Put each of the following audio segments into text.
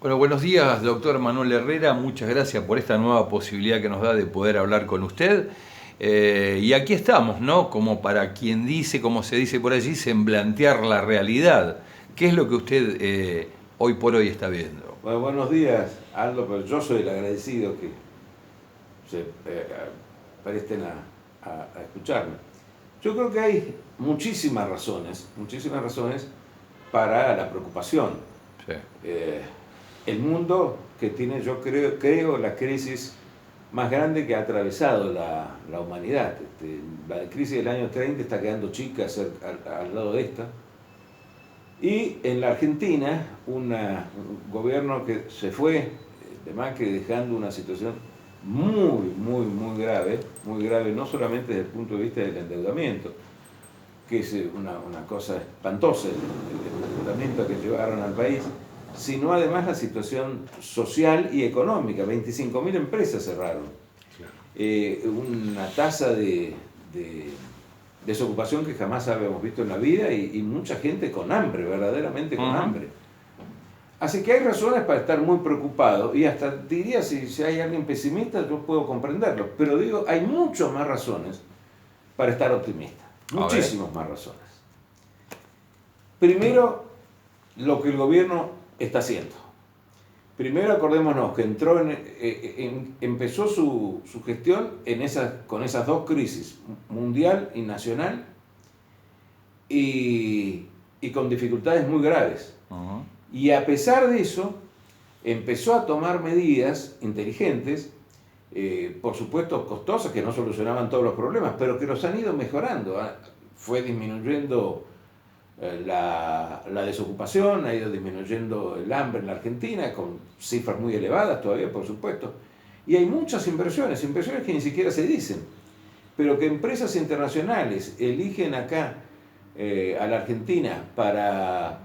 Bueno, buenos días, doctor Manuel Herrera. Muchas gracias por esta nueva posibilidad que nos da de poder hablar con usted. Y aquí estamos, ¿no? Como para quien dice, como se dice por allí, semblantear la realidad. ¿Qué es lo que usted hoy por hoy está viendo? Bueno, buenos días, Aldo, pero yo soy el agradecido que se presten a escucharme. Yo creo que hay muchísimas razones para la preocupación. Sí. Eh, el mundo que tiene, yo creo, la crisis más grande que ha atravesado la humanidad. La crisis del año 30 está quedando chica al lado de esta. Y en la Argentina, un gobierno que se fue de Macri dejando una situación muy grave, no solamente desde el punto de vista del endeudamiento, que es una cosa espantosa, el endeudamiento que llevaron al país, sino además la situación social y económica. 25.000 empresas cerraron. Una tasa de desocupación que jamás habíamos visto en la vida y mucha gente con hambre, verdaderamente con hambre. Así que hay razones para estar muy preocupado y hasta diría, si hay alguien pesimista, yo puedo comprenderlo, pero digo, hay muchas más razones para estar optimista, muchísimas más razones. Primero, lo que el gobierno está haciendo. Primero acordémonos que empezó su gestión con esas dos crisis, mundial y nacional, y con dificultades muy graves. Y a pesar de eso, empezó a tomar medidas inteligentes, por supuesto costosas, que no solucionaban todos los problemas, pero que los han ido mejorando. Fue disminuyendo la desocupación, ha ido disminuyendo el hambre en la Argentina, con cifras muy elevadas todavía, por supuesto. Y hay muchas inversiones que ni siquiera se dicen, pero que empresas internacionales eligen acá a la Argentina para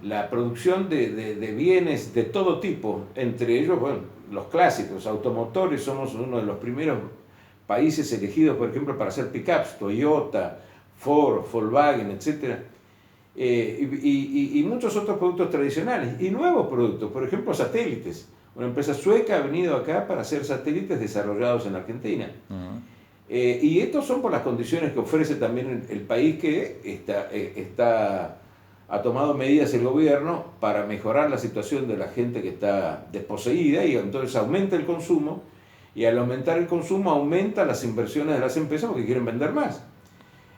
la producción de bienes de todo tipo, entre ellos, bueno, los clásicos, automotores. Somos uno de los primeros países elegidos, por ejemplo, para hacer pickups, Toyota, Ford, Volkswagen, etc. Y muchos otros productos tradicionales y nuevos productos, por ejemplo, satélites. Una empresa sueca ha venido acá para hacer satélites desarrollados en Argentina. Y estos son por las condiciones que ofrece también el país, que ha tomado medidas el gobierno para mejorar la situación de la gente que está desposeída, y entonces aumenta el consumo, y al aumentar el consumo aumenta las inversiones de las empresas porque quieren vender más.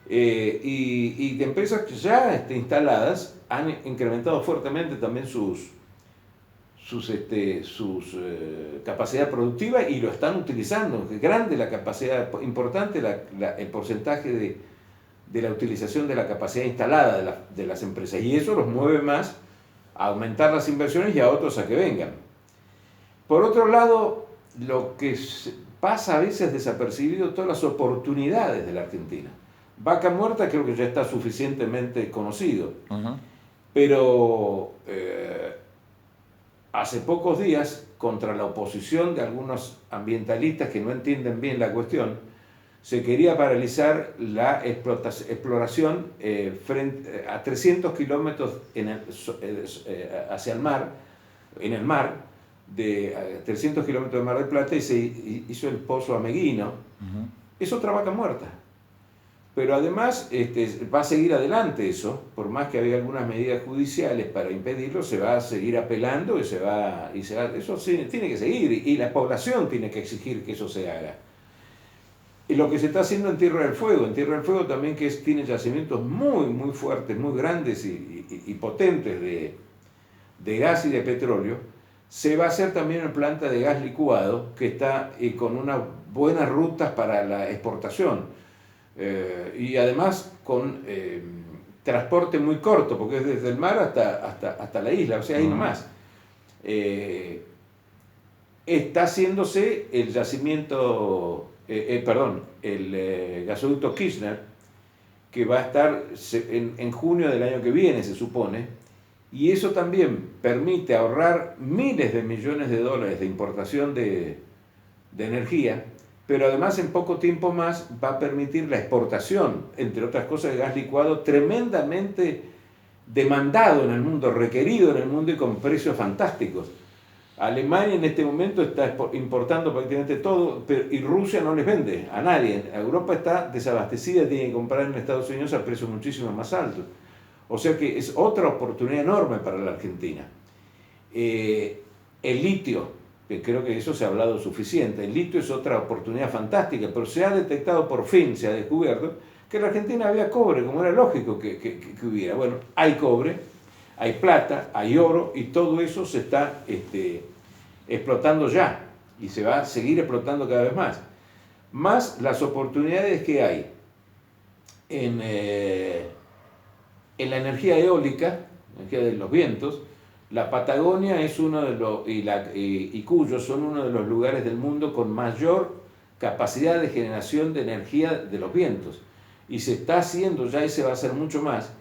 Y de empresas que ya instaladas han incrementado fuertemente también sus capacidad productiva, y lo están utilizando. Es grande la capacidad, importante el porcentaje de la utilización de la capacidad instalada de las empresas, y eso los mueve más a aumentar las inversiones y a otros a que vengan. Por otro lado, lo que pasa a veces desapercibido, todas las oportunidades de la Argentina. Vaca Muerta creo que ya está suficientemente conocido, pero hace pocos días, contra la oposición de algunos ambientalistas que no entienden bien la cuestión, se quería paralizar la exploración a 300 kilómetros hacia el mar, en el mar, de 300 kilómetros de Mar del Plata, y se hizo el pozo Ameguino. Es otra vaca muerta. Pero además va a seguir adelante eso, por más que había algunas medidas judiciales para impedirlo, se va a seguir apelando, eso sí, tiene que seguir, y la población tiene que exigir que eso se haga. Y lo que se está haciendo en Tierra del Fuego también, que tiene yacimientos muy fuertes, muy grandes y potentes de gas y de petróleo, se va a hacer también una planta de gas licuado que está con unas buenas rutas para la exportación. Y además con transporte muy corto, porque es desde el mar hasta la isla, o sea, ahí nomás. Está haciéndose el yacimiento, el gasoducto Kirchner, que va a estar en junio del año que viene, se supone, y eso también permite ahorrar miles de millones de dólares de importación de energía, pero además en poco tiempo más va a permitir la exportación, entre otras cosas, de gas licuado tremendamente demandado en el mundo, requerido en el mundo y con precios fantásticos. Alemania en este momento está importando prácticamente todo, y Rusia no les vende a nadie. Europa está desabastecida, tiene que comprar en Estados Unidos a precios muchísimo más altos. O sea que es otra oportunidad enorme para la Argentina. El litio, que creo que eso se ha hablado suficiente, el litio es otra oportunidad fantástica, pero se ha detectado por fin, se ha descubierto, que en la Argentina había cobre, como era lógico que hubiera. Bueno, hay cobre, hay plata, hay oro, y todo eso se está explotando ya, y se va a seguir explotando cada vez más. Más las oportunidades que hay en la energía eólica, energía de los vientos. La Patagonia es uno de los, y Cuyo son uno de los lugares del mundo con mayor capacidad de generación de energía de los vientos. Y se está haciendo ya, y se va a hacer mucho más.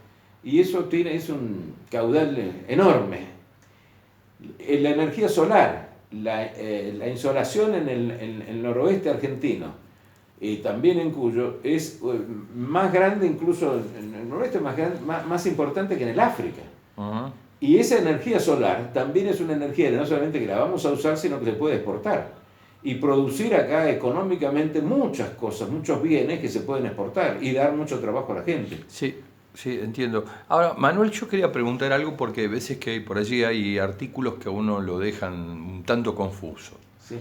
Y eso es un caudal enorme. La energía solar, la insolación en el noroeste argentino, y también en Cuyo, es más grande, incluso en el noroeste, más importante que en el África. Uh-huh. Y esa energía solar también es una energía no solamente que la vamos a usar, sino que se puede exportar y producir acá económicamente muchas cosas, muchos bienes que se pueden exportar y dar mucho trabajo a la gente. Sí, sí, entiendo. Ahora, Manuel, yo quería preguntar algo, porque a veces que por allí hay artículos que a uno lo dejan un tanto confuso. Sí.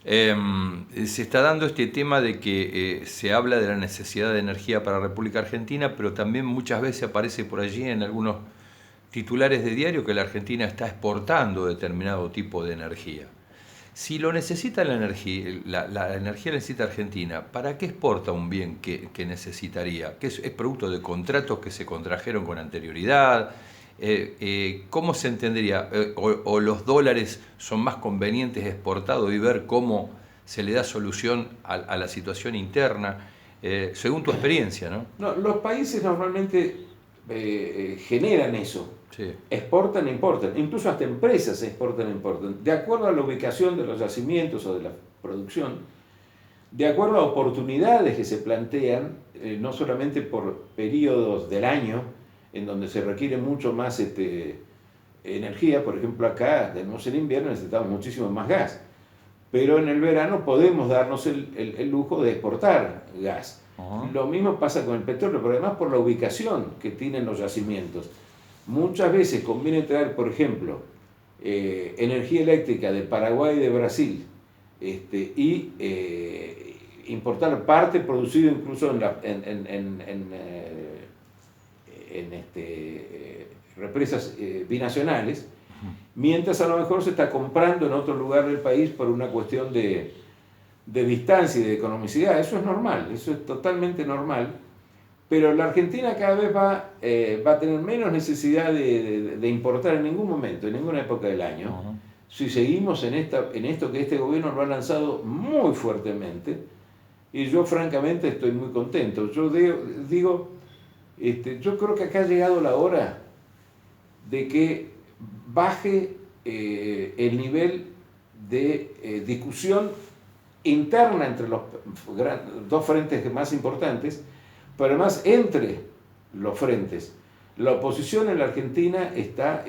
Se está dando este tema de que se habla de la necesidad de energía para la República Argentina, pero también muchas veces aparece por allí en algunos titulares de diario que la Argentina está exportando determinado tipo de energía. Si lo necesita la energía necesita Argentina, ¿para qué exporta un bien que necesitaría? ¿Que es producto de contratos que se contrajeron con anterioridad? ¿Cómo se entendería? ¿O los dólares son más convenientes exportados y ver cómo se le da solución a la situación interna? Según tu experiencia, ¿no? No, los países normalmente generan eso. Sí. Exportan e importan, incluso hasta empresas exportan e importan, de acuerdo a la ubicación de los yacimientos o de la producción, de acuerdo a oportunidades que se plantean, no solamente por periodos del año, en donde se requiere mucho más energía. Por ejemplo, acá tenemos el invierno, necesitamos muchísimo más gas, pero en el verano podemos darnos el lujo de exportar gas. Uh-huh. Lo mismo pasa con el petróleo, pero además por la ubicación que tienen los yacimientos. Muchas veces conviene traer, por ejemplo, energía eléctrica de Paraguay y de Brasil, y importar parte producida incluso en represas binacionales, mientras a lo mejor se está comprando en otro lugar del país por una cuestión de distancia y de economicidad. Eso es normal, eso es totalmente normal. Pero la Argentina cada vez va a tener menos necesidad de importar en ningún momento, en ninguna época del año. Uh-huh. Si seguimos en esto que este gobierno lo ha lanzado muy fuertemente, y yo francamente estoy muy contento. Yo digo, yo creo que acá ha llegado la hora de que baje el nivel de discusión interna entre los dos frentes más importantes, pero además entre los frentes. La oposición en la Argentina está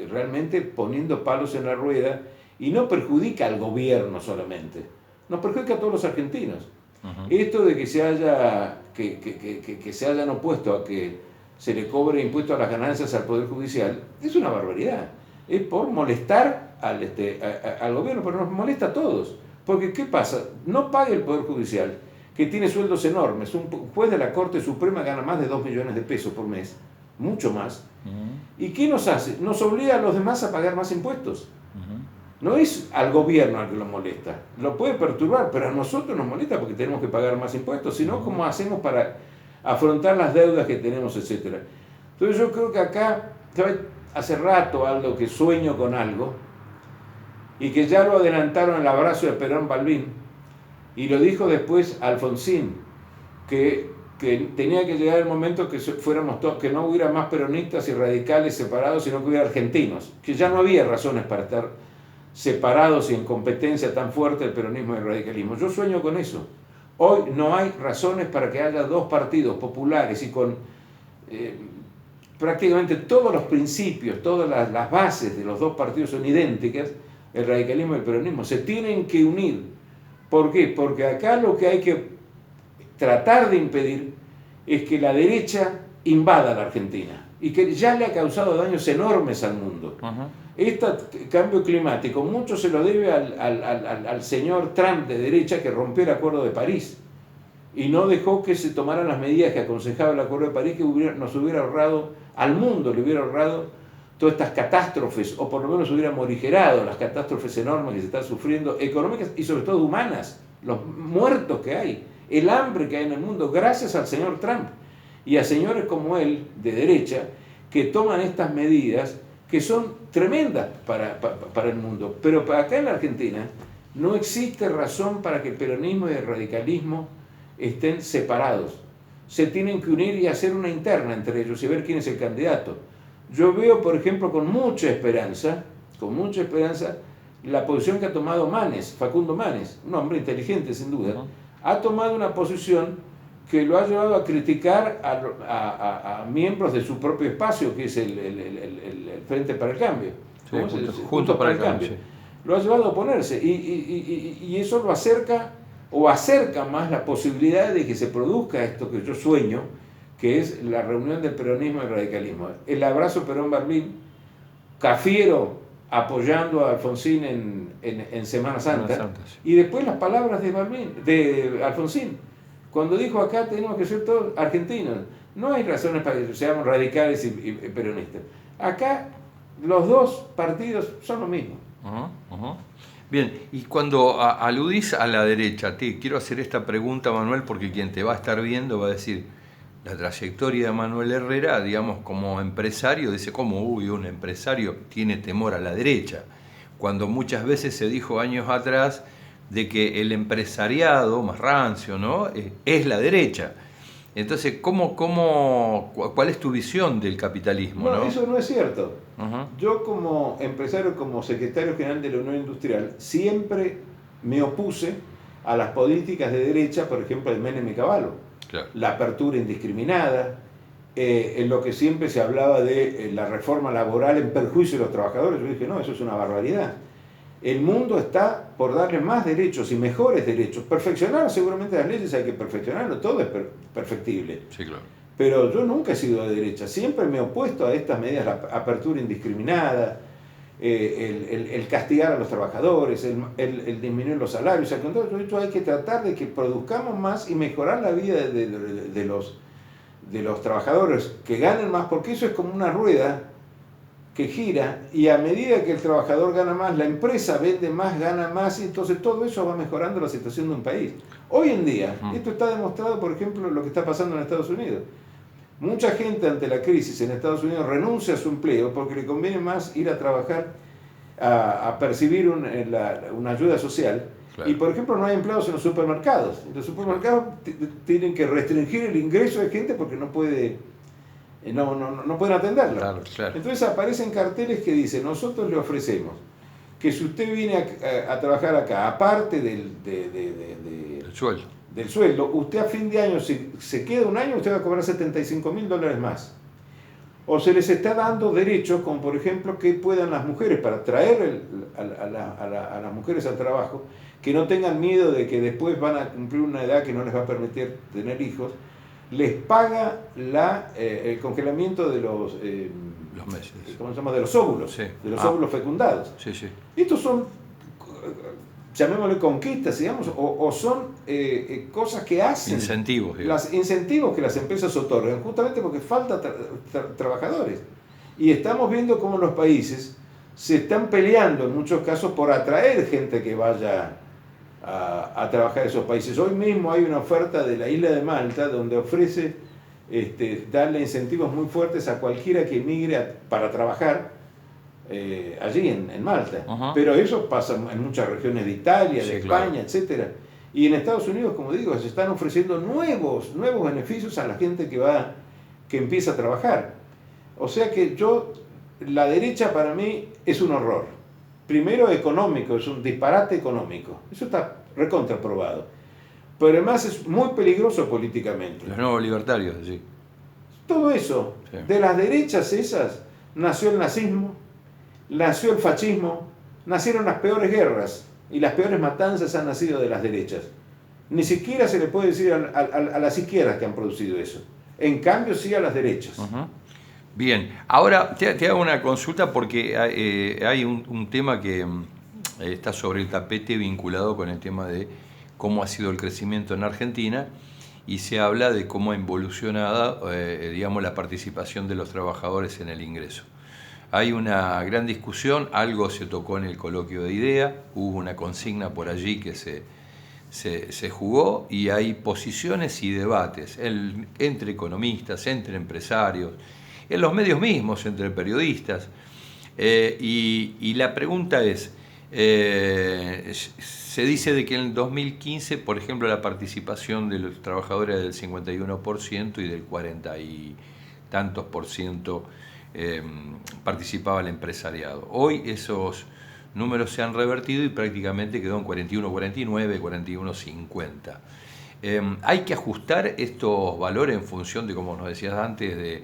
realmente poniendo palos en la rueda, y no perjudica al gobierno solamente, nos perjudica a todos los argentinos. Uh-huh. Esto de que se hayan opuesto a que se le cobre impuesto a las ganancias al Poder Judicial es una barbaridad. Es por molestar al gobierno, pero nos molesta a todos. Porque ¿qué pasa? No paga el Poder Judicial, que tiene sueldos enormes. Un juez de la Corte Suprema gana más de 2 millones de pesos por mes, mucho más. Uh-huh. ¿Y qué nos hace? Nos obliga a los demás a pagar más impuestos. Uh-huh. No es al gobierno al que lo molesta, lo puede perturbar, pero a nosotros nos molesta porque tenemos que pagar más impuestos. Si no, uh-huh, ¿cómo hacemos para afrontar las deudas que tenemos, etcétera? Entonces yo creo que acá, ¿sabes? Hace rato algo que sueño con algo, y que ya lo adelantaron el abrazo de Perón Balbín, y lo dijo después Alfonsín, que tenía que llegar el momento que fuéramos todos, que no hubiera más peronistas y radicales separados, sino que hubiera argentinos, que ya no había razones para estar separados y en competencia tan fuerte el peronismo y el radicalismo. Yo sueño con eso. Hoy no hay razones para que haya dos partidos populares y con prácticamente todos los principios, todas las bases de los dos partidos son idénticas. el radicalismo y el peronismo. Se tienen que unir. ¿Por qué? Porque acá lo que hay que tratar de impedir es que la derecha invada la Argentina y que ya le ha causado daños enormes al mundo. Este cambio climático mucho se lo debe al señor Trump de derecha, que rompió el Acuerdo de París y no dejó que se tomaran las medidas que aconsejaba el Acuerdo de París, que nos hubiera ahorrado, al mundo le hubiera ahorrado todas estas catástrofes, o por lo menos hubiera morigerado las catástrofes enormes que se están sufriendo, económicas y sobre todo humanas, los muertos que hay, el hambre que hay en el mundo, gracias al señor Trump y a señores como él, de derecha, que toman estas medidas que son tremendas para el mundo. Pero acá en la Argentina no existe razón para que el peronismo y el radicalismo estén separados. Se tienen que unir y hacer una interna entre ellos y ver quién es el candidato. Yo veo, por ejemplo, con mucha esperanza, la posición que ha tomado Manes, Facundo Manes, un hombre inteligente sin duda, ha tomado una posición que lo ha llevado a criticar a miembros de su propio espacio, que es el Frente para el Cambio. Sí, Juntos para el Cambio. Sí. Lo ha llevado a oponerse y eso lo acerca o acerca más la posibilidad de que se produzca esto que yo sueño, que es la reunión del peronismo y el radicalismo. El abrazo Perón-Balbín, Cafiero apoyando a Alfonsín en Semana Santa, sí. Y después las palabras de Alfonsín, cuando dijo acá tenemos que ser todos argentinos, no hay razones para que seamos radicales y peronistas. Acá los dos partidos son lo mismo. Bien, y cuando aludís a la derecha, te quiero hacer esta pregunta, Manuel, porque quien te va a estar viendo va a decir, la trayectoria de Manuel Herrera, digamos, como empresario, dice, ¿cómo un empresario tiene temor a la derecha? Cuando muchas veces se dijo años atrás de que el empresariado más rancio, ¿no?, es la derecha. Entonces, ¿cuál es tu visión del capitalismo? No, eso no es cierto. Yo como empresario, como secretario general de la Unión Industrial, siempre me opuse a las políticas de derecha, por ejemplo, de Menem y Cavallo. Claro. La apertura indiscriminada, en lo que siempre se hablaba de la reforma laboral en perjuicio de los trabajadores. Yo dije, no, eso es una barbaridad. El mundo está por darle más derechos y mejores derechos. Perfeccionar seguramente las leyes, hay que perfeccionarlo, todo es perfectible. Sí, claro. Pero yo nunca he sido de derecha, siempre me he opuesto a estas medidas, la apertura indiscriminada, el castigar a los trabajadores, el disminuir los salarios. Al contrario, hay que tratar de que produzcamos más y mejorar la vida de los trabajadores, que ganen más, porque eso es como una rueda que gira, y a medida que el trabajador gana más, la empresa vende más, gana más, y entonces todo eso va mejorando la situación de un país. Hoy en día, esto está demostrado, por ejemplo, lo que está pasando en Estados Unidos. Mucha gente ante la crisis en Estados Unidos renuncia a su empleo porque le conviene más ir a trabajar, a percibir una ayuda social. Claro. Y por ejemplo no hay empleados en los supermercados. Los supermercados tienen que restringir el ingreso de gente porque no pueden atenderla. Claro, claro. Entonces aparecen carteles que dicen, nosotros le ofrecemos que si usted viene a trabajar acá, aparte del sueldo, usted a fin de año, si se queda un año, usted va a cobrar $75.000 más. O se les está dando derechos, como por ejemplo que puedan las mujeres, para traer a las mujeres al trabajo, que no tengan miedo de que después van a cumplir una edad que no les va a permitir tener hijos, les paga el congelamiento de los meses. ¿Cómo se llama? De los óvulos, sí. De los óvulos fecundados. Sí, sí. Estos son, llamémosle conquistas, digamos, o son cosas que hacen. Incentivos que las empresas otorgan, justamente porque falta trabajadores. Y estamos viendo cómo los países se están peleando en muchos casos por atraer gente que vaya a trabajar en esos países. Hoy mismo hay una oferta de la isla de Malta donde ofrece darle incentivos muy fuertes a cualquiera que emigre para trabajar allí en Malta. Pero eso pasa en muchas regiones de Italia, de España, claro, etc. Y en Estados Unidos, como digo, se están ofreciendo nuevos beneficios a la gente que empieza a trabajar. O sea que la derecha para mí es un horror. Primero económico, es un disparate económico. Eso está recontraprobado. Pero además es muy peligroso políticamente. Los nuevos libertarios, sí. Todo eso, sí. De las derechas esas, nació el nazismo, nació el fascismo, nacieron las peores guerras y las peores matanzas han nacido de las derechas. Ni siquiera se le puede decir a las izquierdas que han producido eso. En cambio, sí a las derechas. Bien, ahora te hago una consulta porque hay un tema que está sobre el tapete vinculado con el tema de cómo ha sido el crecimiento en Argentina y se habla de cómo ha evolucionado, digamos, la participación de los trabajadores en el ingreso. Hay una gran discusión, algo se tocó en el coloquio de IDEA, hubo una consigna por allí que se jugó y hay posiciones y debates entre economistas, entre empresarios, en los medios mismos, entre periodistas. Y la pregunta es, se dice de que en el 2015, por ejemplo, la participación de los trabajadores era del 51% y del 40 y tantos por ciento participaba el empresariado. Hoy esos números se han revertido y prácticamente quedó en 41-49, 41-50. Hay que ajustar estos valores en función de, como nos decías antes,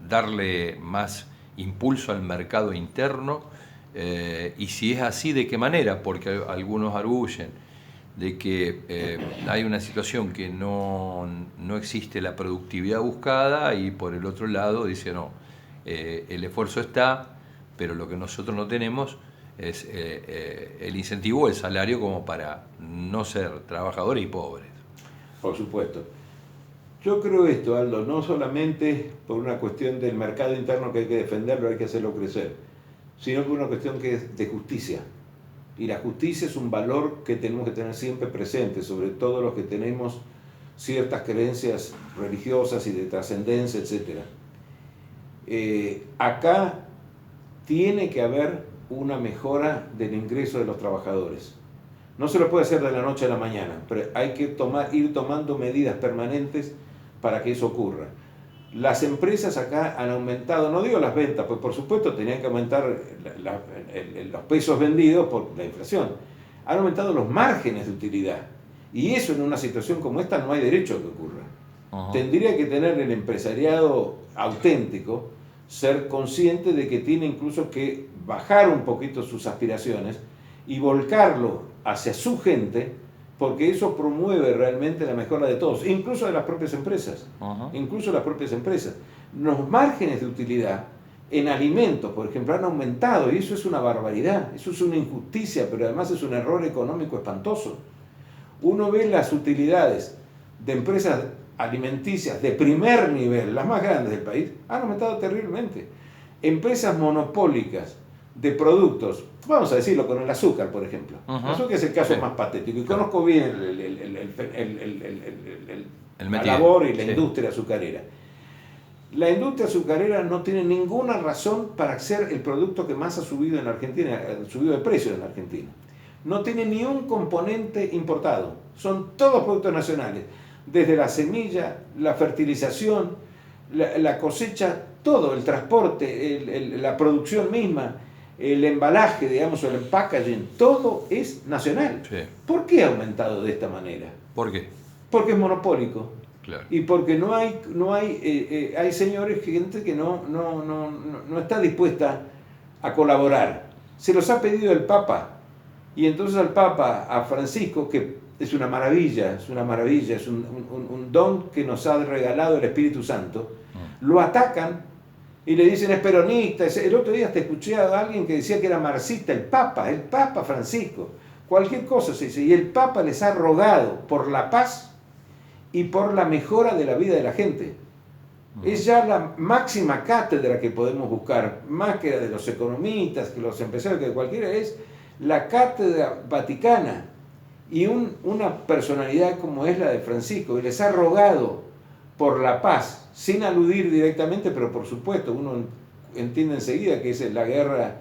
darle más impulso al mercado interno, y si es así, ¿de qué manera? Porque algunos arguyen de que hay una situación que no existe la productividad buscada y por el otro lado dice no, el esfuerzo está, pero lo que nosotros no tenemos es el incentivo, el salario como para no ser trabajadores y pobres. Por supuesto. Yo creo esto, Aldo, no solamente por una cuestión del mercado interno que hay que defenderlo, hay que hacerlo crecer, sino por una cuestión que es de justicia. Y la justicia es un valor que tenemos que tener siempre presente, sobre todo los que tenemos ciertas creencias religiosas y de trascendencia, etc. Acá tiene que haber una mejora del ingreso de los trabajadores. No se lo puede hacer de la noche a la mañana, pero hay que ir tomando medidas permanentes para que eso ocurra. Las empresas acá han aumentado, no digo las ventas, pues por supuesto tenían que aumentar los pesos vendidos por la inflación. Han aumentado los márgenes de utilidad. Y eso en una situación como esta no hay derecho a que ocurra. Tendría que tener el empresariado auténtico, ser consciente de que tiene incluso que bajar un poquito sus aspiraciones y volcarlo hacia su gente, porque eso promueve realmente la mejora de todos, incluso de las propias empresas. Incluso las propias empresas. Los márgenes de utilidad en alimentos, por ejemplo, han aumentado y eso es una barbaridad, eso es una injusticia, pero además es un error económico espantoso. Uno ve las utilidades de empresas alimenticias de primer nivel, las más grandes del país, han aumentado terriblemente. Empresas monopólicas de productos, vamos a decirlo con el azúcar, por ejemplo. El azúcar es el caso más patético y conozco bien la labor y la industria azucarera. La industria azucarera no tiene ninguna razón para ser el producto que más ha subido en Argentina, ha subido de precio en Argentina. No tiene ni un componente importado, son todos productos nacionales, desde la semilla, la fertilización, la cosecha, todo, el transporte, la producción misma, el embalaje, digamos, o el packaging, todo es nacional. Sí. ¿Por qué ha aumentado de esta manera? ¿Por qué? Porque es monopólico. Claro. Y porque hay señores, gente que no está dispuesta a colaborar. Se los ha pedido el Papa. Y entonces al Papa, a Francisco, que es una maravilla, es un don que nos ha regalado el Espíritu Santo, lo atacan y le dicen es peronista. El otro día te escuché a alguien que decía que era marxista, el Papa Francisco. Cualquier cosa se dice. Y el Papa les ha rogado por la paz y por la mejora de la vida de la gente. Es ya la máxima cátedra que podemos buscar, más que la de los economistas, que los empresarios, que de cualquiera, es la cátedra vaticana. Y una personalidad como es la de Francisco, que les ha rogado por la paz, sin aludir directamente, pero por supuesto, uno entiende enseguida que es la guerra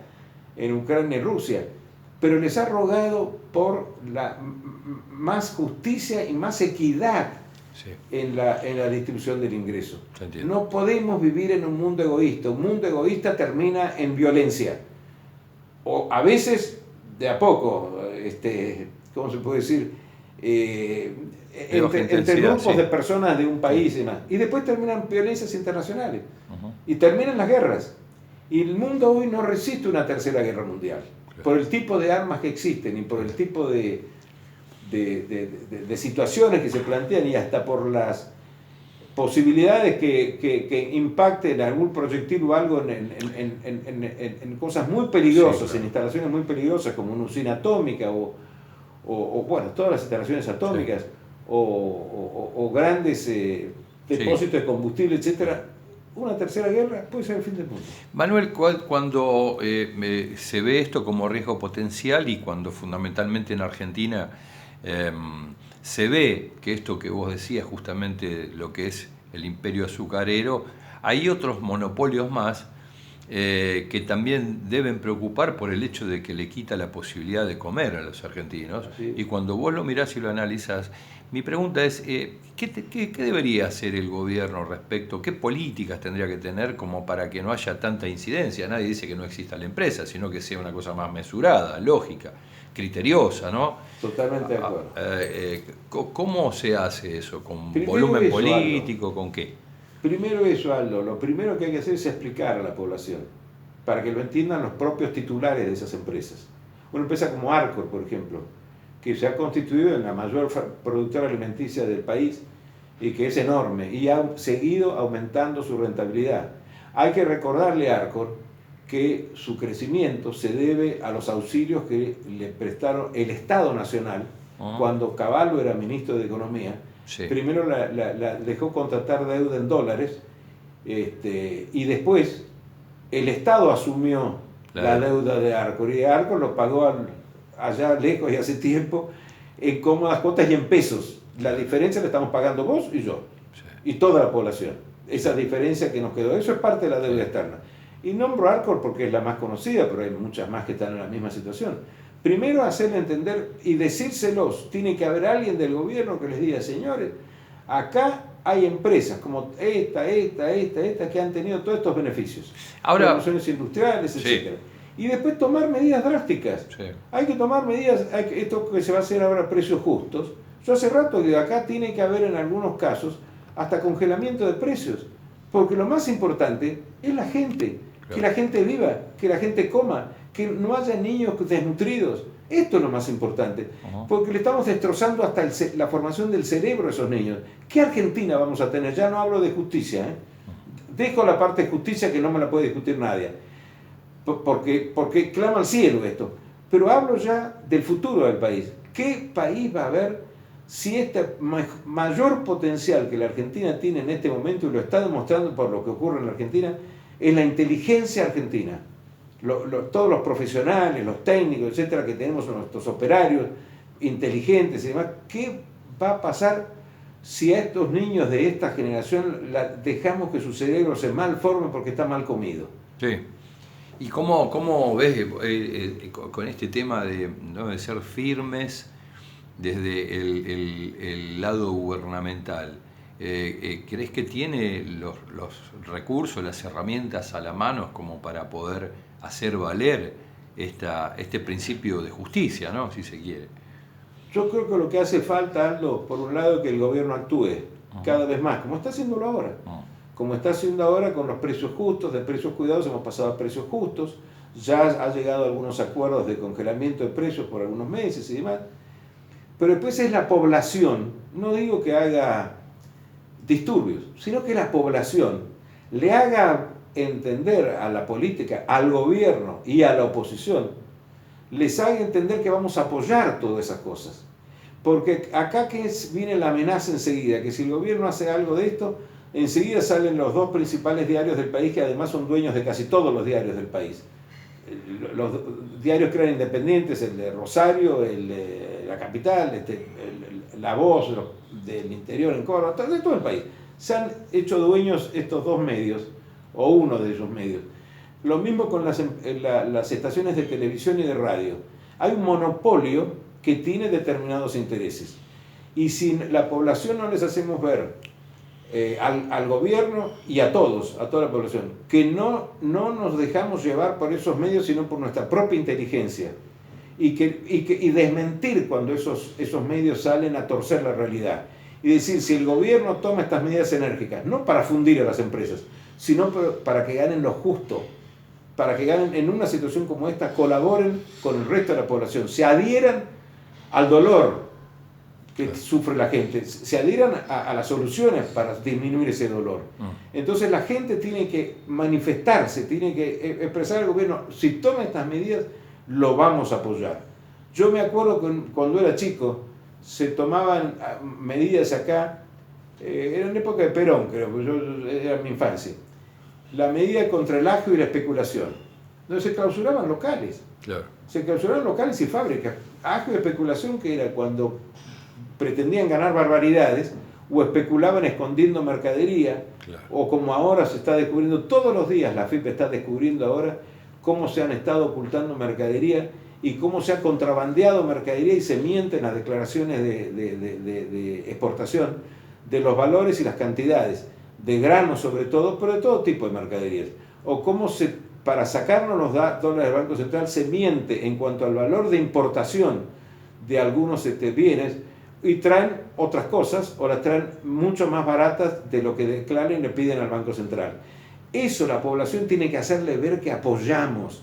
en Ucrania y Rusia, pero les ha rogado por la más justicia y más equidad. Sí. En la distribución del ingreso. No podemos vivir en un mundo egoísta. Un mundo egoísta termina en violencia. O a veces, de a poco, ¿cómo se puede decir? Entre grupos de personas de un país y demás. Y después terminan violencias internacionales. Y terminan las guerras. Y el mundo hoy no resiste una tercera guerra mundial, Claro. por el tipo de armas que existen y por el tipo de situaciones que se plantean y hasta por las posibilidades que impacten algún proyectil o algo en cosas muy peligrosas, Sí, claro. en instalaciones muy peligrosas como una usina atómica o bueno, todas las instalaciones atómicas Sí. o grandes depósitos de combustible, etcétera. Una tercera guerra puede ser el fin del mundo. Manuel, cuando se ve esto como riesgo potencial y cuando fundamentalmente en Argentina se ve que esto que vos decías, justamente lo que es el imperio azucarero, hay otros monopolios más que también deben preocupar por el hecho de que le quita la posibilidad de comer a los argentinos. Así es. Y cuando vos lo mirás y lo analizás, mi pregunta es, ¿qué debería hacer el gobierno respecto? ¿Qué políticas tendría que tener como para que no haya tanta incidencia? Nadie dice que no exista la empresa, sino que sea una cosa más mesurada, lógica, criteriosa, ¿no? Totalmente de acuerdo. ¿Cómo se hace eso? ¿Con Primero volumen eso, político? ¿Con qué? Primero eso, Aldo. Lo primero que hay que hacer es explicar a la población, para que lo entiendan los propios titulares de esas empresas. Una empresa como Arcor, por ejemplo, que se ha constituido en la mayor productora alimenticia del país y que es enorme y ha seguido aumentando su rentabilidad. Hay que recordarle a Arcor que su crecimiento se debe a los auxilios que le prestaron el Estado Nacional cuando Cavallo era ministro de Economía. Sí. Primero la dejó contratar deuda en dólares y después el Estado asumió la deuda de Arcor y Arcor lo pagó allá lejos y hace tiempo en cómodas cuotas y en pesos. La diferencia la estamos pagando vos y yo y toda la población. Esa diferencia que nos quedó, eso es parte de la deuda externa. Y nombro Arcor porque es la más conocida, pero hay muchas más que están en la misma situación. Primero hacerle entender y decírselos, tiene que haber alguien del gobierno que les diga, señores, acá hay empresas como esta, que han tenido todos estos beneficios. Ahora, promociones industriales, sí. etc. Y después tomar medidas drásticas. Sí. Hay que tomar medidas, esto que se va a hacer ahora, precios justos. Yo hace rato que acá tiene que haber en algunos casos hasta congelamiento de precios, porque lo más importante es la gente, claro. Que la gente viva, que la gente coma, que no haya niños desnutridos. Esto es lo más importante, porque le estamos destrozando hasta la formación del cerebro a esos niños. ¿Qué Argentina vamos a tener? Ya no hablo de justicia, dejo la parte de justicia que no me la puede discutir nadie, porque clama al cielo esto, pero hablo ya del futuro del país. ¿Qué país va a haber si este mayor potencial que la Argentina tiene en este momento, y lo está demostrando por lo que ocurre en la Argentina, es la inteligencia argentina? Todos los profesionales, los técnicos, etcétera, que tenemos, nuestros operarios inteligentes y demás, ¿qué va a pasar si a estos niños de esta generación dejamos que su cerebro se malforme porque está mal comido? Sí. ¿Y cómo ves con este tema de ser firmes desde el lado gubernamental? ¿Crees que tiene los recursos, las herramientas a la mano como para poder hacer valer este principio de justicia, ¿no? Si se quiere? Yo creo que lo que hace falta, Aldo, por un lado, es que el gobierno actúe cada vez más, como está haciéndolo ahora. Como está haciendo ahora con los precios justos, de precios cuidados hemos pasado a precios justos, ya ha llegado a algunos acuerdos de congelamiento de precios por algunos meses y demás, pero después es la población, no digo que haga disturbios, sino que la población le haga entender a la política, al gobierno y a la oposición, les haga entender que vamos a apoyar todas esas cosas. Porque acá viene la amenaza enseguida, que si el gobierno hace algo de esto, enseguida salen los dos principales diarios del país, que además son dueños de casi todos los diarios del país. Los diarios que eran independientes, el de Rosario, el de la capital, La Voz del interior en Córdoba, de todo el país. Se han hecho dueños estos dos medios, o uno de esos medios. Lo mismo con las estaciones de televisión y de radio. Hay un monopolio que tiene determinados intereses. Y si la población no les hacemos ver al gobierno y a todos, a toda la población, que no nos dejamos llevar por esos medios, sino por nuestra propia inteligencia, y desmentir cuando esos medios salen a torcer la realidad, y decir, si el gobierno toma estas medidas enérgicas, no para fundir a las empresas, sino para que ganen lo justo, para que ganen en una situación como esta, colaboren con el resto de la población, se adhieran al dolor que sufre la gente, se adhieran a las soluciones para disminuir ese dolor. Entonces la gente tiene que manifestarse, tiene que expresar al gobierno, si toma estas medidas, lo vamos a apoyar. Yo me acuerdo que cuando era chico, se tomaban medidas acá, era en época de Perón, creo, porque era mi infancia, la medida contra el agio y la especulación, donde se clausuraban locales. Claro. Se clausuraban locales y fábricas. Agio y especulación, que era cuando pretendían ganar barbaridades o especulaban escondiendo mercadería, claro. O como ahora se está descubriendo, todos los días la FIP está descubriendo ahora cómo se han estado ocultando mercadería y cómo se ha contrabandeado mercadería y se mienten las declaraciones de exportación de los valores y las cantidades, de granos sobre todo, pero de todo tipo de mercaderías. O cómo para sacarnos los dólares del Banco Central se miente en cuanto al valor de importación de algunos bienes, y traen otras cosas o las traen mucho más baratas de lo que declaran y le piden al Banco Central. Eso la población tiene que hacerle ver que apoyamos.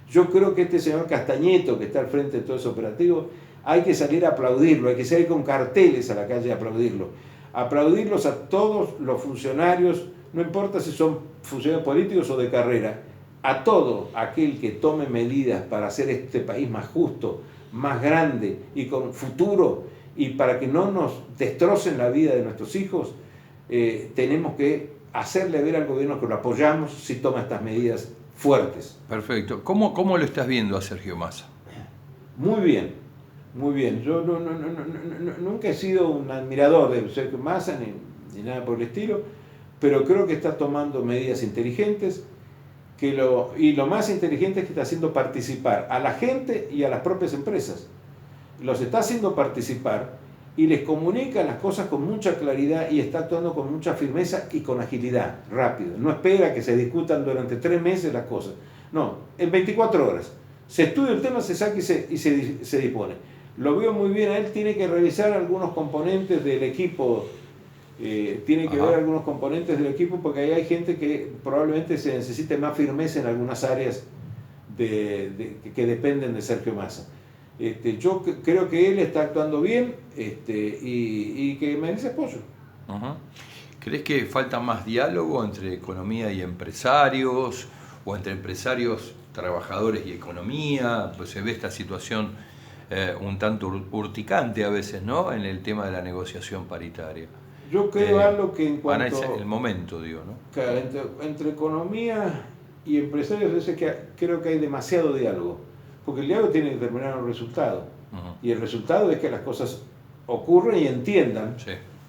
Yo creo que este señor Castañeto, que está al frente de todo ese operativo, hay que salir a aplaudirlo, hay que salir con carteles a la calle a aplaudirlo. Aplaudirlos a todos los funcionarios, no importa si son funcionarios políticos o de carrera, a todo aquel que tome medidas para hacer este país más justo, más grande y con futuro, y para que no nos destrocen la vida de nuestros hijos, tenemos que hacerle ver al gobierno que lo apoyamos si toma estas medidas fuertes. Perfecto. ¿Cómo lo estás viendo a Sergio Massa? Muy bien, muy bien. Yo nunca he sido un admirador de Sergio Massa ni nada por el estilo, pero creo que está tomando medidas inteligentes, y lo más inteligente es que está haciendo participar a la gente y a las propias empresas. Los está haciendo participar y les comunica las cosas con mucha claridad y está actuando con mucha firmeza y con agilidad, rápido. No espera que se discutan durante 3 meses las cosas. No, en 24 horas. Se estudia el tema, se saca y se dispone. Lo veo muy bien a él, tiene que revisar algunos componentes del equipo, tiene que ver algunos componentes del equipo porque ahí hay gente que probablemente se necesite más firmeza en algunas áreas que dependen de Sergio Massa. Yo creo que él está actuando bien y que merece apoyo. ¿Crees que falta más diálogo entre economía y empresarios o entre empresarios, trabajadores y economía? Pues se ve esta situación un tanto urticante a veces, ¿no? En el tema de la negociación paritaria. Yo creo algo que en cuanto... Para el momento, digo, ¿no? Claro, entre economía y empresarios creo que hay demasiado diálogo. Porque el diálogo tiene que determinar un resultado. Y el resultado es que las cosas ocurren y entiendan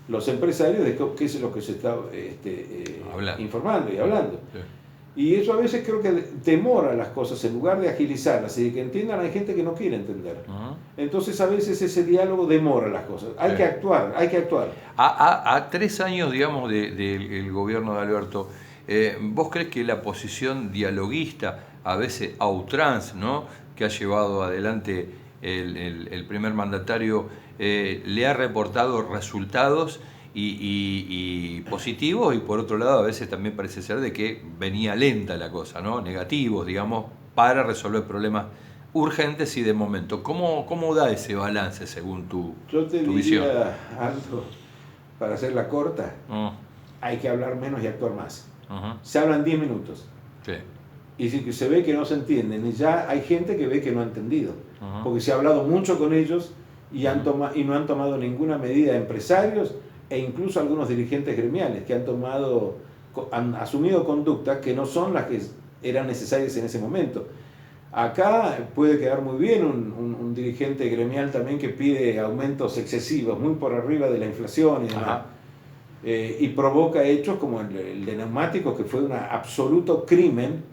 los empresarios de qué es lo que se está informando y hablando. Y eso a veces creo que demora las cosas en lugar de agilizarlas y de que entiendan. Hay gente que no quiere entender. Entonces a veces ese diálogo demora las cosas. Hay que actuar, hay que actuar. A 3 años, digamos, del gobierno de Alberto, ¿vos crees que la posición dialoguista, a veces a ultranza, ¿no?, que ha llevado adelante el primer mandatario, le ha reportado resultados y positivos, y por otro lado a veces también parece ser de que venía lenta la cosa, ¿no?, negativos, digamos, para resolver problemas urgentes y de momento? ¿Cómo da ese balance según tu visión? Yo te diría algo, para hacerla corta, hay que hablar menos y actuar más. Se hablan 10 minutos. Sí. Y si se ve que no se entienden, y ya hay gente que ve que no ha entendido, porque se ha hablado mucho con ellos y no han tomado ninguna medida, empresarios e incluso algunos dirigentes gremiales que han asumido conductas que no son las que eran necesarias en ese momento. Acá puede quedar muy bien un dirigente gremial también que pide aumentos excesivos, muy por arriba de la inflación y demás, y provoca hechos como el de neumáticos, que fue un absoluto crimen.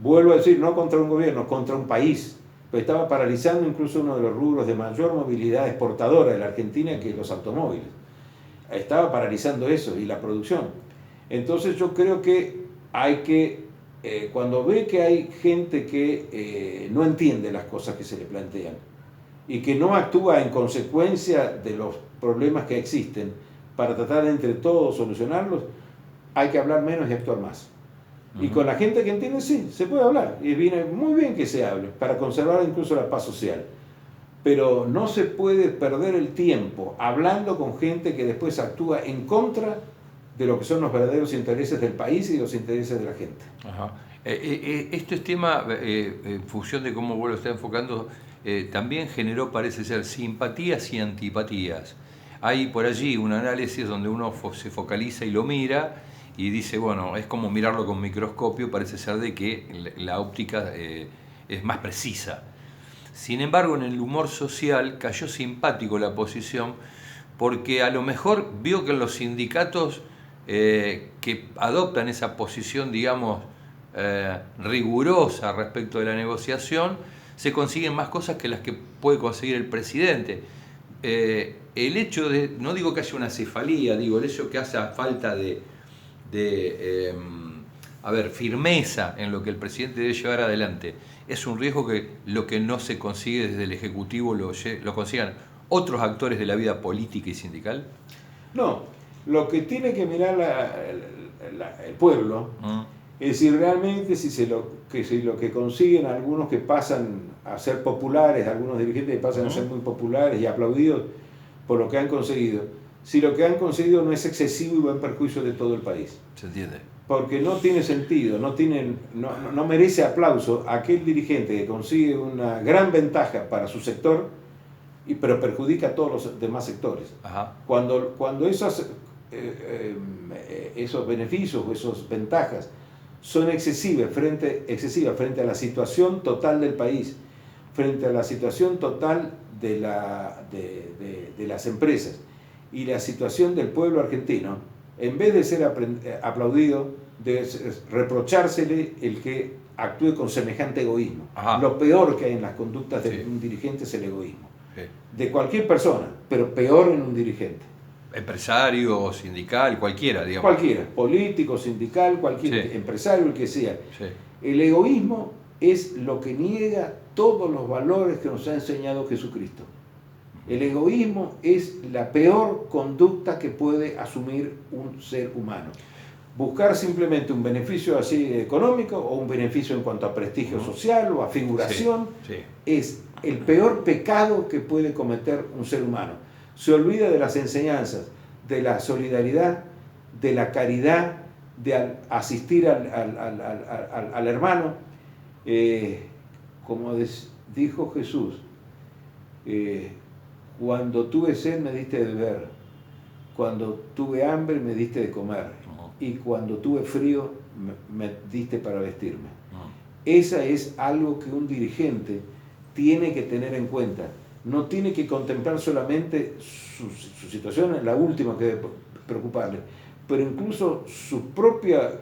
Vuelvo a decir, no contra un gobierno, contra un país. Pues estaba paralizando incluso uno de los rubros de mayor movilidad exportadora de la Argentina, que es los automóviles. Estaba paralizando eso y la producción. Entonces yo creo que hay que, cuando ve que hay gente que no entiende las cosas que se le plantean y que no actúa en consecuencia de los problemas que existen para tratar de entre todos solucionarlos, hay que hablar menos y actuar más. Y con la gente que entiende, sí, se puede hablar. Y viene muy bien que se hable, para conservar incluso la paz social. Pero no se puede perder el tiempo hablando con gente que después actúa en contra de lo que son los verdaderos intereses del país y los intereses de la gente. Ajá. Este tema, en función de cómo vos lo estás enfocando, también generó, parece ser, simpatías y antipatías. Hay por allí un análisis donde uno se focaliza y lo mira y dice, bueno, es como mirarlo con microscopio, parece ser de que la óptica es más precisa. Sin embargo, en el humor social cayó simpático la posición porque a lo mejor vio que en los sindicatos que adoptan esa posición, digamos, rigurosa respecto de la negociación, se consiguen más cosas que las que puede conseguir el presidente. El hecho de, no digo que haya una cefalía, digo, el hecho que hace falta de firmeza en lo que el presidente debe llevar adelante, es un riesgo que lo que no se consigue desde el Ejecutivo lo consigan otros actores de la vida política y sindical. No, lo que tiene que mirar el pueblo es si realmente si lo que consiguen algunos que pasan a ser populares, algunos dirigentes que pasan a ser muy populares y aplaudidos por lo que han conseguido, si lo que han conseguido no es excesivo y va en perjuicio de todo el país. ¿Se entiende? Porque no tiene sentido, no merece aplauso aquel dirigente que consigue una gran ventaja para su sector, pero perjudica a todos los demás sectores. Ajá. Cuando esos beneficios o esas ventajas son excesivas frente a la situación total del país, frente a la situación total de las empresas y la situación del pueblo argentino, en vez de ser aplaudido, debe reprochársele el que actúe con semejante egoísmo. Ajá. Lo peor que hay en las conductas de un dirigente es el egoísmo. Sí. De cualquier persona, pero peor en un dirigente. Empresario, sindical, cualquiera, digamos. Cualquiera, político, sindical, cualquier empresario, el que sea. Sí. El egoísmo es lo que niega todos los valores que nos ha enseñado Jesucristo. El egoísmo es la peor conducta que puede asumir un ser humano. Buscar simplemente un beneficio así económico o un beneficio en cuanto a prestigio social o a figuración es el peor pecado que puede cometer un ser humano. Se olvida de las enseñanzas, de la solidaridad, de la caridad, de asistir al hermano. Como dijo Jesús, cuando tuve sed me diste de beber, cuando tuve hambre me diste de comer, y cuando tuve frío me diste para vestirme. Esa es algo que un dirigente tiene que tener en cuenta. No tiene que contemplar solamente su situación, la última que debe preocuparle, pero incluso su propia